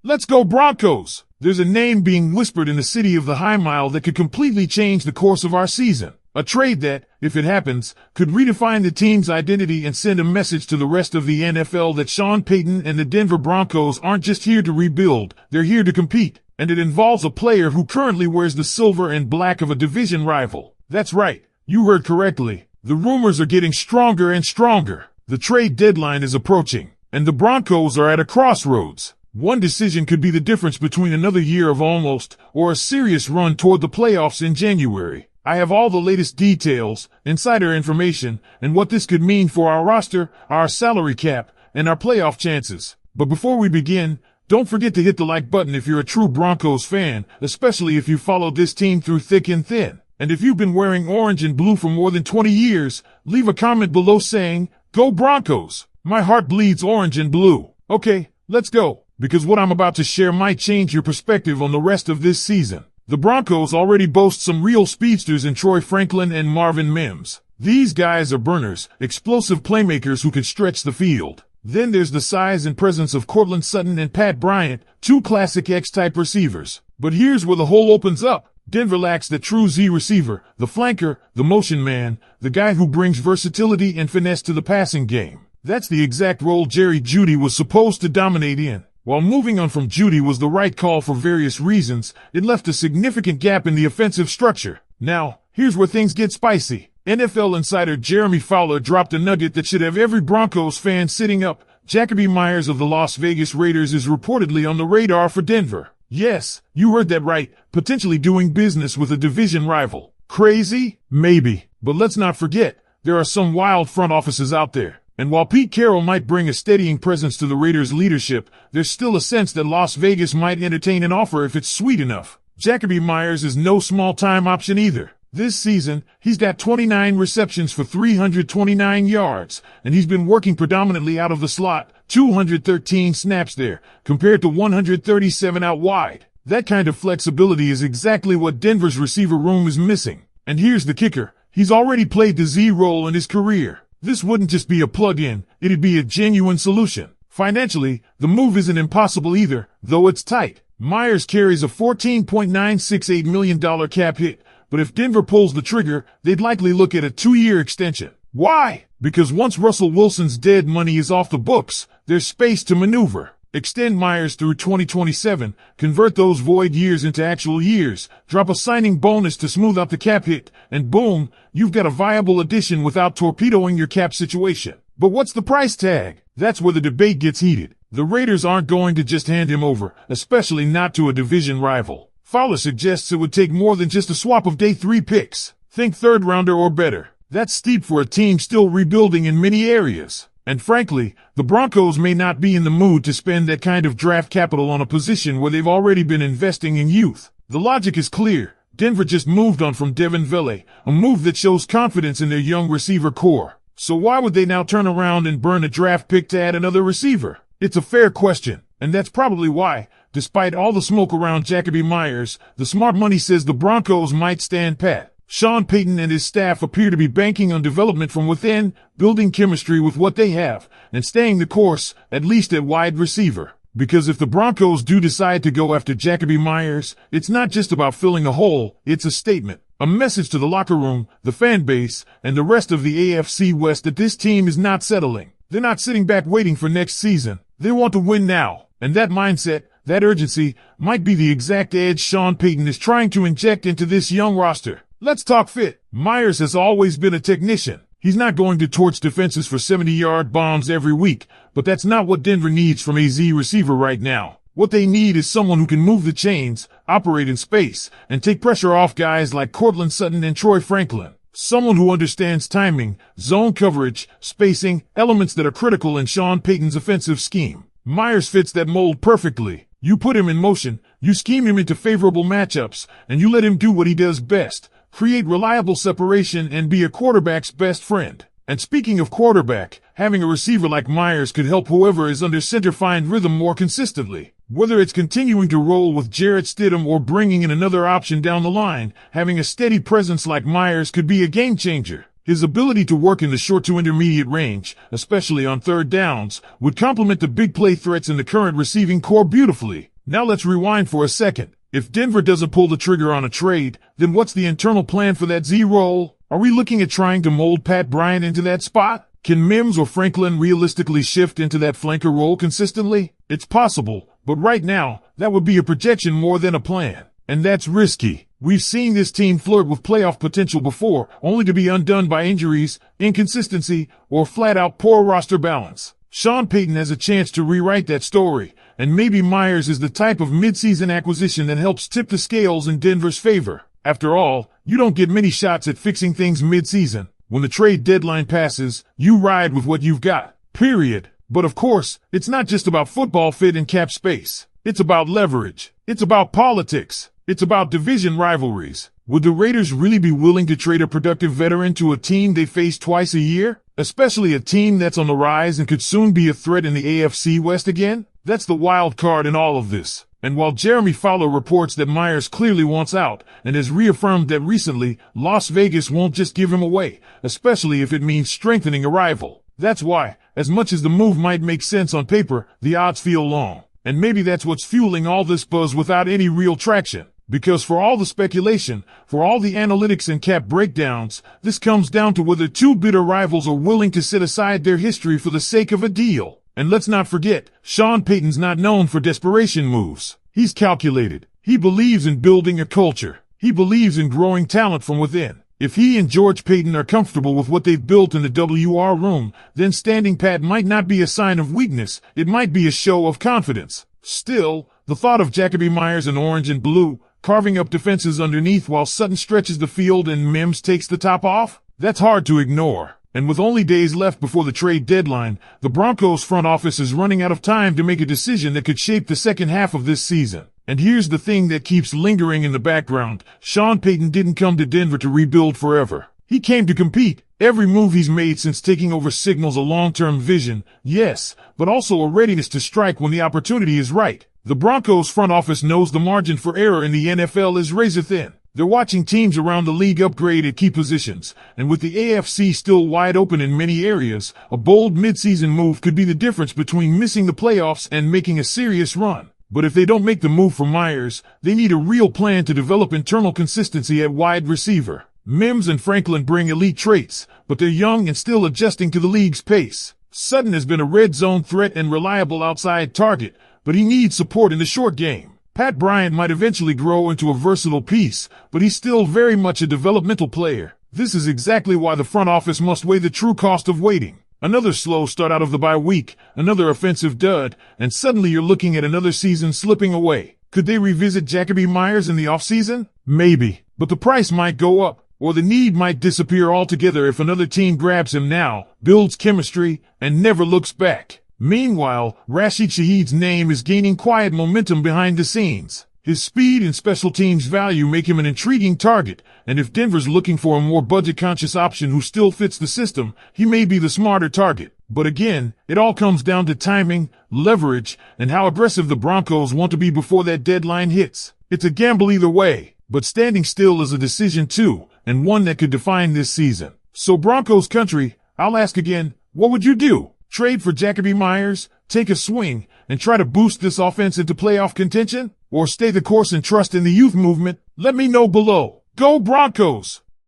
Let's go Broncos! There's a name being whispered in the city of the High Mile that could completely change the course of our season. A trade that, if it happens, could redefine the team's identity and send a message to the rest of the NFL that Sean Payton and the Denver Broncos aren't just here to rebuild, they're here to compete. And it involves a player who currently wears the silver and black of a division rival. That's right, you heard correctly. The rumors are getting stronger and stronger. The trade deadline is approaching, and the Broncos are at a crossroads. One decision could be the difference between another year of almost or a serious run toward the playoffs in January. I have all the latest details, insider information, and what this could mean for our roster, our salary cap, and our playoff chances. But before we begin, don't forget to hit the like button if you're a true Broncos fan, especially if you followed this team through thick and thin. And if you've been wearing orange and blue for more than 20 years, leave a comment below saying, "Go Broncos! My heart bleeds orange and blue." Okay, let's go. Because what I'm about to share might change your perspective on the rest of this season. The Broncos already boast some real speedsters in Troy Franklin and Marvin Mims. These guys are burners, explosive playmakers who can stretch the field. Then there's the size and presence of Courtland Sutton and Pat Bryant, two classic X-type receivers. But here's where the hole opens up. Denver lacks the true Z receiver, the flanker, the motion man, the guy who brings versatility and finesse to the passing game. That's the exact role Jerry Jeudy was supposed to dominate in. While moving on from Jeudy was the right call for various reasons, it left a significant gap in the offensive structure. Now, here's where things get spicy. NFL insider Jeremy Fowler dropped a nugget that should have every Broncos fan sitting up. Jacoby Myers of the Las Vegas Raiders is reportedly on the radar for Denver. Yes, you heard that right, potentially doing business with a division rival. Crazy? Maybe. But let's not forget, there are some wild front offices out there. And while Pete Carroll might bring a steadying presence to the Raiders' leadership, there's still a sense that Las Vegas might entertain an offer if it's sweet enough. Jacoby Myers is no small-time option either. This season, he's got 29 receptions for 329 yards, and he's been working predominantly out of the slot, 213 snaps there, compared to 137 out wide. That kind of flexibility is exactly what Denver's receiver room is missing. And here's the kicker. He's already played the Z role in his career. This wouldn't just be a plug-in, it'd be a genuine solution. Financially, the move isn't impossible either, though it's tight. Myers carries a $14.968 million cap hit, but if Denver pulls the trigger, they'd likely look at a 2-year extension. Why? Because once Russell Wilson's dead money is off the books, there's space to maneuver. Extend Myers through 2027, convert those void years into actual years, drop a signing bonus to smooth out the cap hit, and boom, you've got a viable addition without torpedoing your cap situation. But what's the price tag? That's where the debate gets heated. The Raiders aren't going to just hand him over, especially not to a division rival. Fowler suggests it would take more than just a swap of day 3 picks. Think third rounder or better. That's steep for a team still rebuilding in many areas. And frankly, the Broncos may not be in the mood to spend that kind of draft capital on a position where they've already been investing in youth. The logic is clear. Denver just moved on from Devin Vele, a move that shows confidence in their young receiver core. So why would they now turn around and burn a draft pick to add another receiver? It's a fair question, and that's probably why, despite all the smoke around Jacoby Myers, the smart money says the Broncos might stand pat. Sean Payton and his staff appear to be banking on development from within, building chemistry with what they have, and staying the course, at least at wide receiver. Because if the Broncos do decide to go after Jacoby Myers, it's not just about filling a hole, it's a statement. A message to the locker room, the fan base, and the rest of the AFC West that this team is not settling. They're not sitting back waiting for next season. They want to win now. And that mindset, that urgency, might be the exact edge Sean Payton is trying to inject into this young roster. Let's talk fit. Myers has always been a technician. He's not going to torch defenses for 70-yard bombs every week, but that's not what Denver needs from a Z receiver right now. What they need is someone who can move the chains, operate in space, and take pressure off guys like Courtland Sutton and Troy Franklin. Someone who understands timing, zone coverage, spacing, elements that are critical in Sean Payton's offensive scheme. Myers fits that mold perfectly. You put him in motion, you scheme him into favorable matchups, and you let him do what he does best. Create reliable separation and be a quarterback's best friend. And speaking of quarterback, having a receiver like Myers could help whoever is under center find rhythm more consistently. Whether it's continuing to roll with Jarrett Stidham or bringing in another option down the line, having a steady presence like Myers could be a game changer. His ability to work in the short to intermediate range, especially on third downs, would complement the big play threats in the current receiving core beautifully. Now let's rewind for a second. If Denver doesn't pull the trigger on a trade, then what's the internal plan for that Z role? Are we looking at trying to mold Pat Bryant into that spot? Can Mims or Franklin realistically shift into that flanker role consistently? It's possible, but right now, that would be a projection more than a plan. And that's risky. We've seen this team flirt with playoff potential before, only to be undone by injuries, inconsistency, or flat-out poor roster balance. Sean Payton has a chance to rewrite that story, and maybe Myers is the type of mid-season acquisition that helps tip the scales in Denver's favor. After all, you don't get many shots at fixing things mid-season. When the trade deadline passes, you ride with what you've got. Period. But of course, it's not just about football fit and cap space. It's about leverage. It's about politics. It's about division rivalries. Would the Raiders really be willing to trade a productive veteran to a team they face twice a year? Especially a team that's on the rise and could soon be a threat in the AFC West again? That's the wild card in all of this. And while Jeremy Fowler reports that Myers clearly wants out and has reaffirmed that recently, Las Vegas won't just give him away, especially if it means strengthening a rival. That's why, as much as the move might make sense on paper, the odds feel long. And maybe that's what's fueling all this buzz without any real traction. Because for all the speculation, for all the analytics and cap breakdowns, this comes down to whether two bitter rivals are willing to set aside their history for the sake of a deal. And let's not forget, Sean Payton's not known for desperation moves. He's calculated. He believes in building a culture. He believes in growing talent from within. If he and George Payton are comfortable with what they've built in the WR room, then standing pat might not be a sign of weakness. It might be a show of confidence. Still, the thought of Jacoby Myers in orange and blue, carving up defenses underneath while Sutton stretches the field and Mims takes the top off, that's hard to ignore. And with only days left before the trade deadline, the Broncos front office is running out of time to make a decision that could shape the second half of this season. And here's the thing that keeps lingering in the background. Sean Payton didn't come to Denver to rebuild forever. He came to compete. Every move he's made since taking over signals a long-term vision, yes, but also a readiness to strike when the opportunity is right. The Broncos front office knows the margin for error in the NFL is razor thin. They're watching teams around the league upgrade at key positions, and with the AFC still wide open in many areas, a bold midseason move could be the difference between missing the playoffs and making a serious run. But if they don't make the move for Myers, they need a real plan to develop internal consistency at wide receiver. Mims and Franklin bring elite traits, but they're young and still adjusting to the league's pace. Sutton has been a red zone threat and reliable outside target, but he needs support in the short game. Pat Bryant might eventually grow into a versatile piece, but he's still very much a developmental player. This is exactly why the front office must weigh the true cost of waiting. Another slow start out of the bye week, another offensive dud, and suddenly you're looking at another season slipping away. Could they revisit Jacoby Myers in the offseason? Maybe, but the price might go up, or the need might disappear altogether if another team grabs him now, builds chemistry, and never looks back. Meanwhile, Rashid Shaheed's name is gaining quiet momentum behind the scenes. His speed and special teams value make him an intriguing target, and if Denver's looking for a more budget-conscious option who still fits the system, he may be the smarter target. But again, it all comes down to timing, leverage, and how aggressive the Broncos want to be before that deadline hits. It's a gamble either way, but standing still is a decision too, and one that could define this season. So Broncos country, I'll ask again, what would you do? Trade for Jacoby Myers, take a swing, and try to boost this offense into playoff contention? Or stay the course and trust in the youth movement? Let me know below. Go Broncos!